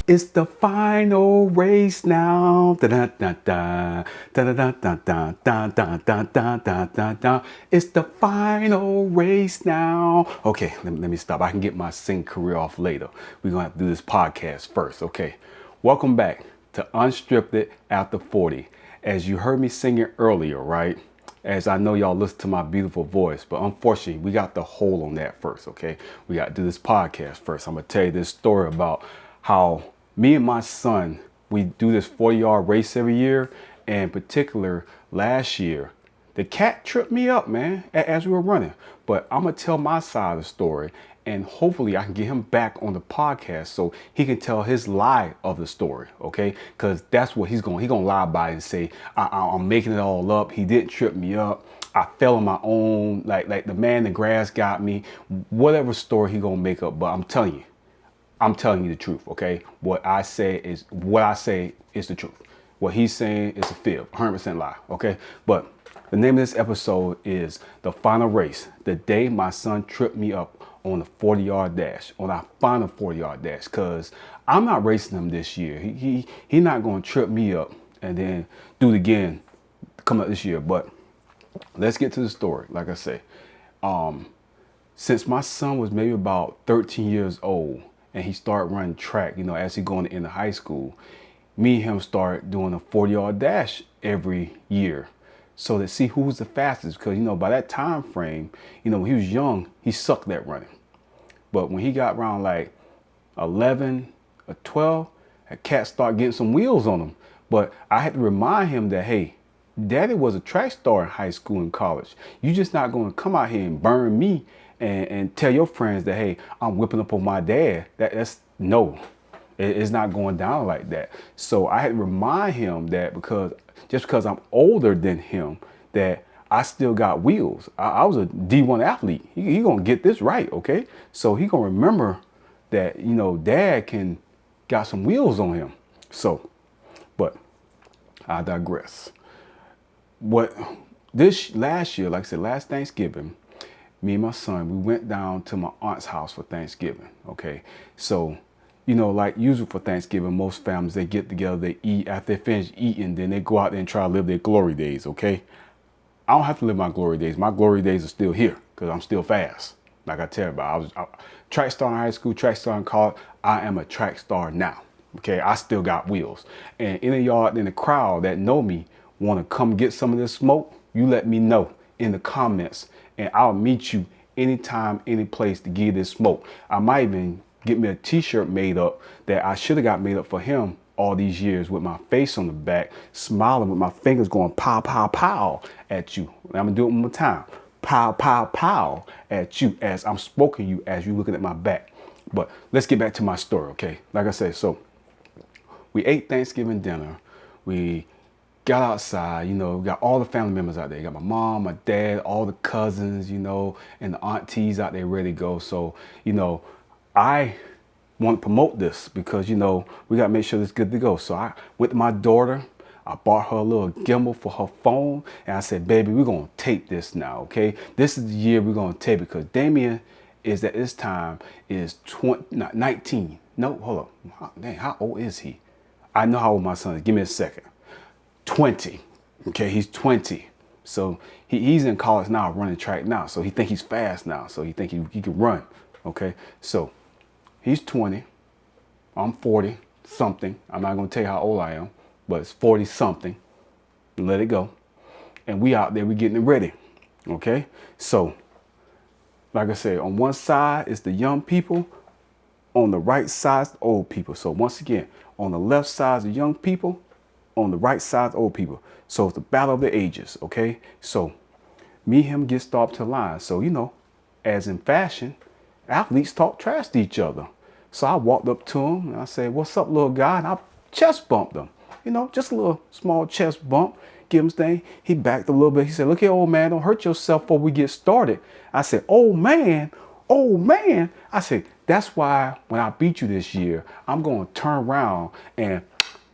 It's the final race now. Da da da da da da da da da da da da da da da. It's the final race now. Okay, let me stop. I can get my sing career off later. We're gonna have to do this podcast first. Okay, welcome back to Unstripped It After 40. As you heard me singing earlier, right? As I know y'all listen to my beautiful voice, but unfortunately, we got the hold on that first, okay? We got to do this podcast first. I'm going to tell you this story about how me and my son, we do this 40-yard race every year. And in particular, last year, the cat tripped me up, man, as we were running. But I'm going to tell my side of the story, and hopefully I can get him back on the podcast so he can tell his lie of the story, okay? Because that's what he's going to lie by and say, I'm making it all up. He didn't trip me up. I fell on my own, like the man in the grass got me. Whatever story he going to make up, but I'm telling you the truth, okay? What I say is the truth. What he's saying is a fib, 100% lie, okay? But the name of this episode is The Final Race, the day my son tripped me up on the 40-yard dash, on our final 40-yard dash, because I'm not racing him this year. He not going to trip me up and then do it again coming up this year. But let's get to the story. Like I say, since my son was maybe about 13 years old and he started running track, as he going into high school, me and him start doing a 40-yard dash every year. So to see who was the fastest, because, by that time frame, when he was young, he sucked at running. But when he got around like 11 or 12, that cat started getting some wheels on him. But I had to remind him that, hey, Daddy was a track star in high school and college. You're just not going to come out here and burn me and tell your friends that, hey, I'm whipping up on my dad. That's no. It's not going down like that. So I had to remind him that just because I'm older than him, that I still got wheels. I was a D1 athlete. He gonna get this right, okay? So he gonna remember that, Dad got some wheels on him. So, but I digress. This last year, like I said, last Thanksgiving, me and my son, we went down to my aunt's house for Thanksgiving, okay? So, like usual for Thanksgiving, most families, they get together, they eat. After they finish eating, then they go out there and try to live their glory days, okay? I don't have to live my glory days. My glory days are still here because I'm still fast. Like I tell you about, I was track star in high school, track star in college. I am a track star now, okay? I still got wheels. And any of y'all in the crowd that know me want to come get some of this smoke, you let me know in the comments, and I'll meet you anytime, any place to give this smoke. I might even get me a t-shirt made up that I should have got made up for him all these years with my face on the back, smiling with my fingers going pow, pow, pow at you. And I'm gonna do it one more time. Pow, pow, pow at you as I'm smoking you as you looking at my back. But let's get back to my story, okay? Like I said, so we ate Thanksgiving dinner. We got outside, got all the family members out there. You got my mom, my dad, all the cousins, and the aunties out there ready to go. So, I want to promote this because, we got to make sure it's good to go. So I went to my daughter. I bought her a little gimbal for her phone. And I said, baby, we're going to tape this now, okay? This is the year we're going to tape it because Damien is at this time is 19. No, hold up. Dang, how old is he? I know how old my son is. Give me a second. 20. Okay, he's 20. So he's in college now, running track now. So he think he's fast now. So he think he can run. Okay, so he's 20. I'm 40 something. I'm not gonna tell you how old I am, but it's 40 something. Let it go. And we out there, we getting it ready. Okay, so like I said, on one side is the young people, on the right side is the old people. So once again, on the left side is the young people, on the right side is the old people. So it's the battle of the ages. Okay, so me and him get started to line. So as in fashion, athletes talk trash to each other. So I walked up to him and I said, what's up, little guy? And I chest bumped him, just a little small chest bump, give him his thing. He backed a little bit. He said, look here, old man, don't hurt yourself before we get started. I said, oh man. I said, that's why when I beat you this year, I'm going to turn around and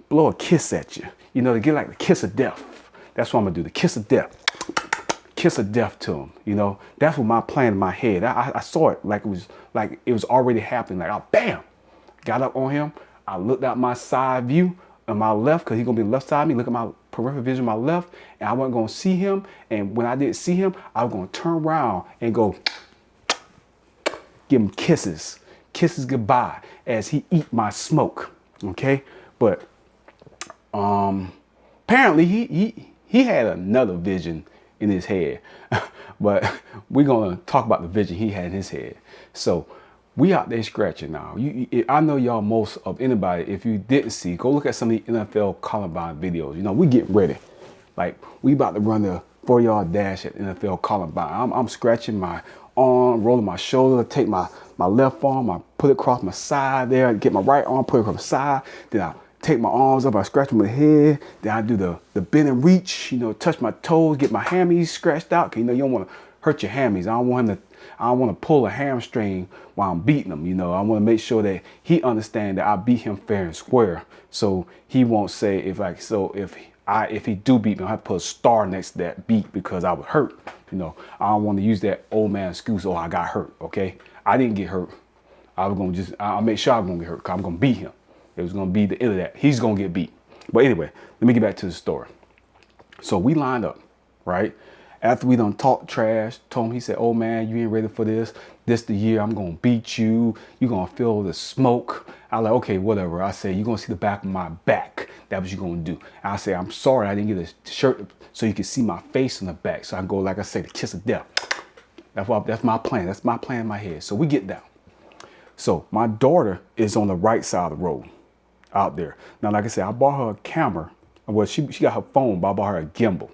blow a kiss at you, to get like the kiss of death. That's what I'm going to do, the kiss of death. Kiss of death to him. That's what my plan in my head. I saw it like it was already happening. Like, oh, bam, got up on him. I looked out my side view on my left, because he's going to be on the left side of me. Look at my peripheral vision on my left, and I wasn't going to see him. And when I didn't see him, I was going to turn around and go give him kisses goodbye as he eat my smoke. Okay, but apparently he had another vision in his head. But we're gonna talk about the vision he had in his head. So we out there scratching now. I know y'all, most of anybody, if you didn't see, go look at some of the NFL Columbine videos. You know, we getting ready. Like, we about to run the 4-yard dash at NFL Columbine. I'm scratching my arm, rolling my shoulder, take my left arm, I put it across my side there, get my right arm, put it across my side, then I take my arms up, I scratch my head, then I do the bend and reach, you know, touch my toes, get my hammies scratched out, 'cause you know you don't want to hurt your hammies. I don't want to pull a hamstring while I'm beating him, you know. I want to make sure that he understands that I beat him fair and square, so he won't say if he do beat me, I have to put a star next to that beat because I was hurt. You know, I don't want to use that old man excuse, oh, I got hurt, okay? I didn't get hurt. I'll make sure I'm going to get hurt, because I'm going to beat him. It was going to be the end of that. He's going to get beat. But anyway, let me get back to the story. So we lined up, right? After we done talked trash, told him, he said, oh man, you ain't ready for this. This the year I'm going to beat you. You're going to feel the smoke. I like, okay, whatever. I said, you're going to see the back of my back. That's what you're going to do. And I said, I'm sorry I didn't get a shirt so you can see my face on the back. So I go, like I said, the kiss of death. That's my plan. That's my plan in my head. So we get down. So my daughter is on the right side of the road out there. Now, like I said, I bought her a camera. Well, she got her phone, but I bought her a gimbal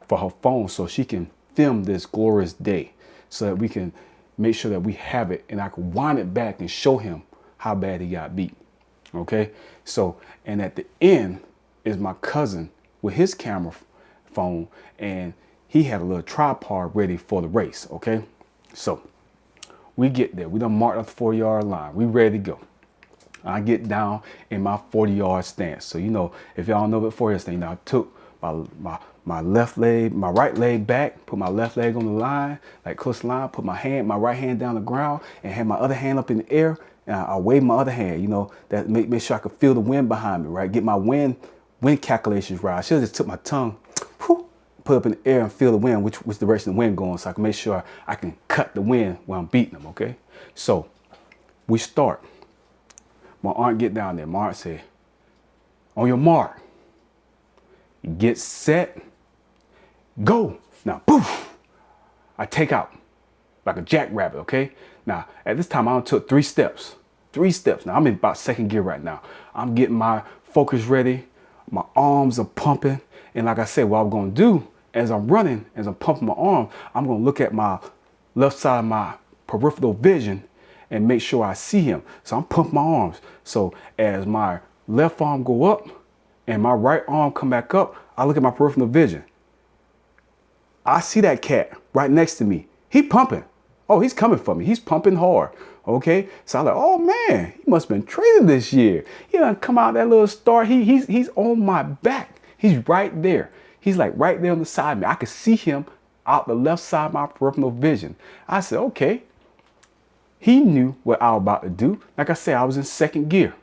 for her phone so she can film this glorious day, so that we can make sure that we have it and I can wind it back and show him how bad he got beat. Okay. So, and at the end is my cousin with his camera phone, and he had a little tripod ready for the race. Okay. So we get there. We done marked up the 4-yard line. We ready to go. I get down in my 40-yard stance. So, you know, if y'all know what 4-yard stance, I took my left leg, my right leg back, put my left leg on the line, like close to the line, put my right hand down the ground, and had my other hand up in the air. And I wave my other hand, you know, that make sure I could feel the wind behind me, right? Get my wind calculations right. I should have just took my tongue, put up in the air and feel the wind, which direction the wind going, so I can make sure I can cut the wind while I'm beating them, okay? So we start. My aunt get down there. My aunt said, on your mark, get set, go. Now, poof, I take out like a jackrabbit, okay? Now, at this time, I done took 3 steps. 3 steps. Now, I'm in about 2nd gear right now. I'm getting my focus ready. My arms are pumping. And like I said, what I'm going to do as I'm running, as I'm pumping my arm, I'm going to look at my left side of my peripheral vision and make sure I see him. So I'm pumping my arms. So as my left arm go up and my right arm come back up, I look at my peripheral vision. I see that cat right next to me. He pumping. Oh, he's coming for me. He's pumping hard. Okay. So I'm like, oh man, he must have been traded this year. He done come out that little star. He's on my back. He's right there. He's like right there on the side of me. I could see him out the left side of my peripheral vision. I said, okay. He knew what I was about to do. Like I said, I was in 2nd gear.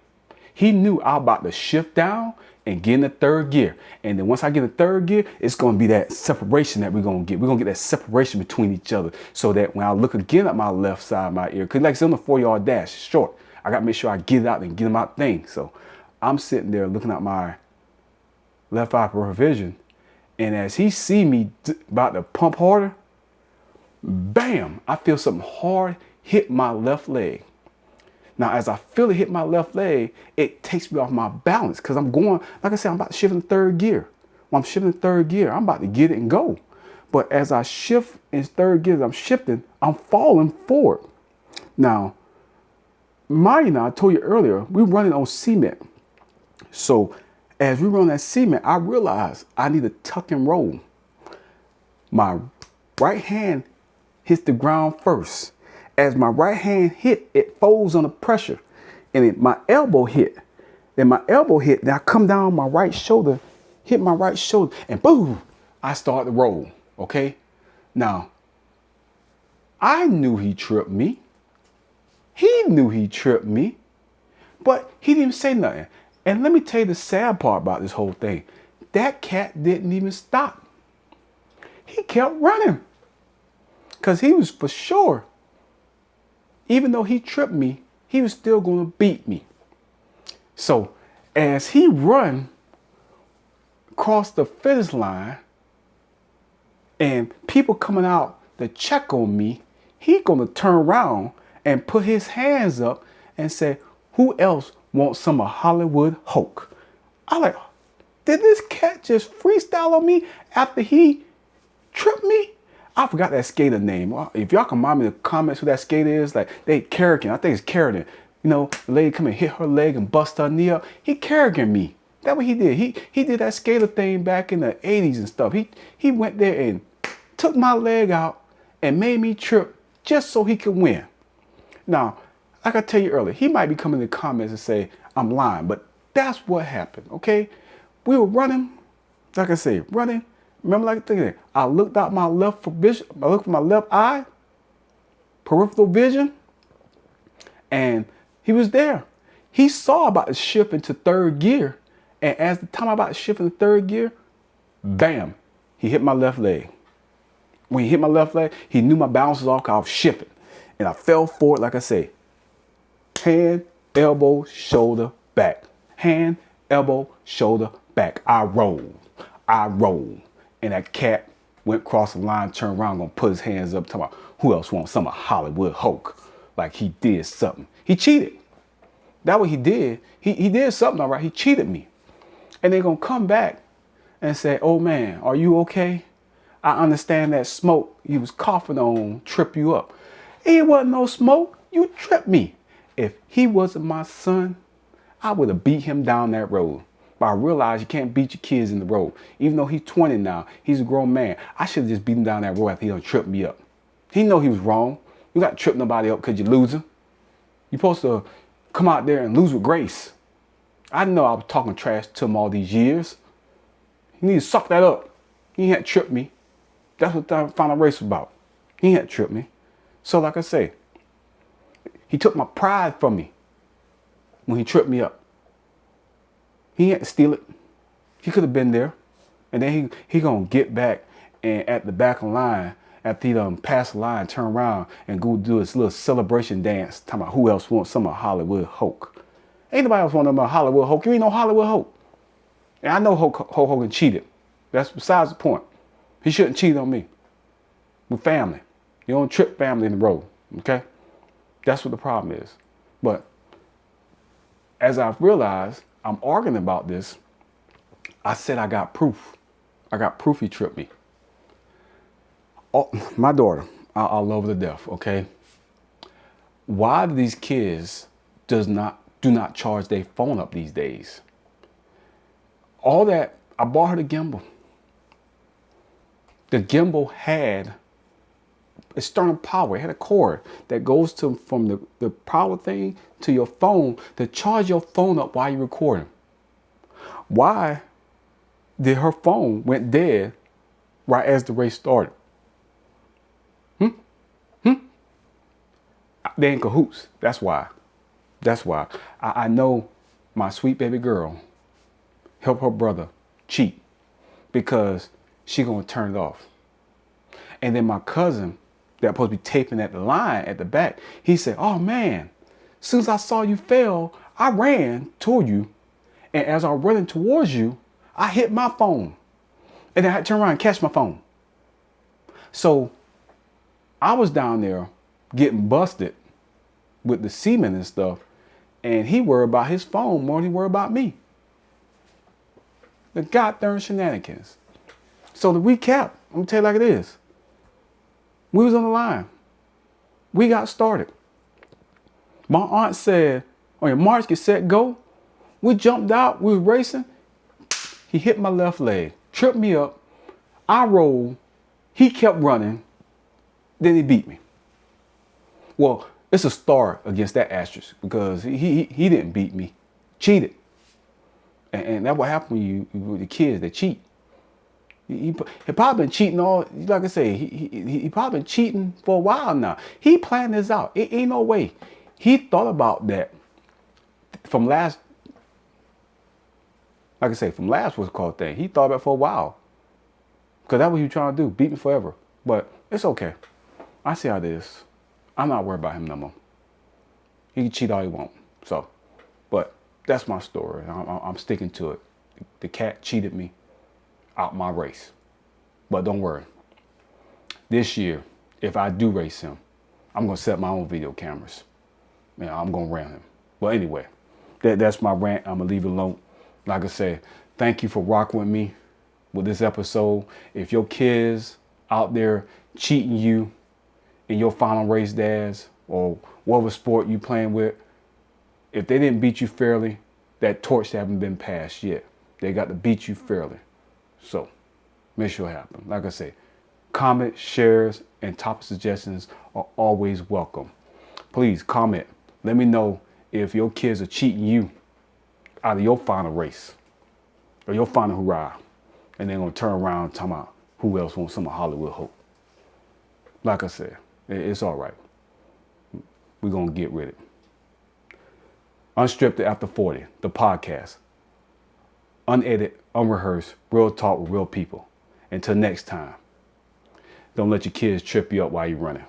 He knew I was about to shift down and get in the 3rd gear. And then once I get in the 3rd gear, it's going to be that separation that we're going to get. We're going to get that separation between each other, so that when I look again at my left side of my ear, because like I said, on the 4-yard dash, it's short. I got to make sure I get it out and get him out thing. So I'm sitting there looking at my left eye peripheral vision. And as he see me about to pump harder, bam, I feel something hard hit my left leg. Now, as I feel it hit my left leg, it takes me off my balance, because I'm going, like I said, I'm about to shift in 3rd gear. When I'm shifting in 3rd gear, I'm about to get it and go. But as I shift in 3rd gear, I'm shifting, I'm falling forward. Now, I told you earlier, we're running on cement. So as we run that cement, I realized I need to tuck and roll. My right hand hits the ground first. As my right hand hit, it folds under pressure, and my elbow hit. Then I come down my right shoulder, hit my right shoulder, and boom, I start to roll. Okay. Now, I knew he tripped me. He knew he tripped me, But he didn't even say nothing. And let me tell you the sad part about this whole thing. That cat didn't even stop. He kept running. Because he was for sure, even though he tripped me, he was still going to beat me. So as he run across the finish line and people coming out to check on me, he going to turn around and put his hands up and say, who else wants some of Hollywood Hulk? I like, did this cat just freestyle on me after he tripped me? I forgot that skater name. If y'all can remind me in the comments who that skater is, like they Kerrigan. I think it's Kerrigan. You know, the lady come and hit her leg and bust her knee up. He Kerrigan me. That's what he did. He did that skater thing back in the 80s and stuff. He went there and took my leg out and made me trip just so he could win. Now, like I tell you earlier, he might be coming in the comments and say I'm lying, but that's what happened, okay? We were running, like I say, running. Remember, like thinking, I looked out my left vision. I looked for my left eye, peripheral vision, and he was there. He saw about to shift into third gear, and as the time I about to shift into third gear, bam, he hit my left leg. When he hit my left leg, he knew my balance was off. I was shifting, and I fell forward, like I say, hand, elbow, shoulder, back. Hand, elbow, shoulder, back. I rolled. And that cat went across the line, turned around, gonna put his hands up, talking about who else wants some of Hollywood Hulk? Like he did something. He cheated. That's what he did. He did something, all right. He cheated me. And they're gonna come back and say, oh man, are you okay? I understand that smoke you was coughing on trip you up. It wasn't no smoke. You tripped me. If he wasn't my son, I would have beat him down that road. But I realized you can't beat your kids in the road. Even though he's 20 now, he's a grown man. I should have just beat him down that road after he done tripped me up. He know he was wrong. You got to trip nobody up because you're losing. You're supposed to come out there and lose with grace. I know I was talking trash to him all these years. He need to suck that up. He had tripped me. That's what the final race was about. He had tripped me. So like I say, he took my pride from me when he tripped me up. He had to steal it. He could have been there. And then he gonna get back and at the back of the line, after he done pass the line, turn around and go do his little celebration dance, talking about who else wants some of Hollywood Hulk. Ain't nobody else want no Hollywood Hulk. You ain't no Hollywood Hulk. And I know Hulk Hogan cheated. That's besides the point. He shouldn't cheat on me. We're family. You don't trip family in the road, okay? That's what the problem is. But as I've realized, I'm arguing about this. I said I got proof. I got proof he tripped me. Oh, my daughter, I love her to death, okay? Why do these kids do not charge their phone up these days? All that, I bought her the gimbal. The gimbal had external power. It had a cord that goes from the power thing to your phone to charge your phone up while you're recording. Why did her phone went dead right as the race started? They in cahoots. That's why. I know my sweet baby girl helped her brother cheat because she gonna turn it off. And then my cousin that supposed to be taping at the line at the back, he said, oh man, as soon as I saw you fail, I ran toward you. And as I was running towards you, I hit my phone. And then I had to turn around and catch my phone. So I was down there getting busted with the semen and stuff. And he worried about his phone more than he worried about me. The goddamn shenanigans. So to recap, I'm gonna tell you like it is. We was on the line. We got started. My aunt said, on your march, get set, go. We jumped out, we was racing. He hit my left leg, tripped me up. I rolled, he kept running, then he beat me. Well, it's a star against that asterisk because he didn't beat me, cheated. And that's what happened when you with the kids that cheat. He probably been cheating all, like I say, he probably been cheating for a while now. He planned this out. It ain't no way. He thought about that from last, like I say, from last what's called thing, he thought about it for a while. Because that's what he was trying to do, beat me forever. But it's okay. I see how it is. I'm not worried about him no more. He can cheat all he wants. So, but that's my story. I'm sticking to it. The cat cheated me out my race. But don't worry. This year, if I do race him, I'm going to set my own video cameras. I'm going to ram him. But anyway, that's my rant. I'm going to leave it alone. Like I said, thank you for rocking with me with this episode. If your kids out there cheating you in your final race dads or whatever sport you playing with, if they didn't beat you fairly, that torch haven't been passed yet. They got to beat you fairly. So make sure it happens. Like I say, comment, shares, and topic suggestions are always welcome. Please comment. Let me know if your kids are cheating you out of your final race or your final hurrah. And they're going to turn around and talk about who else wants some of Hollywood hope. Like I said, it's all right. We're going to get rid of it. Unstripped After 40, the podcast. Unedited, unrehearsed, real talk with real people. Until next time, don't let your kids trip you up while you're running.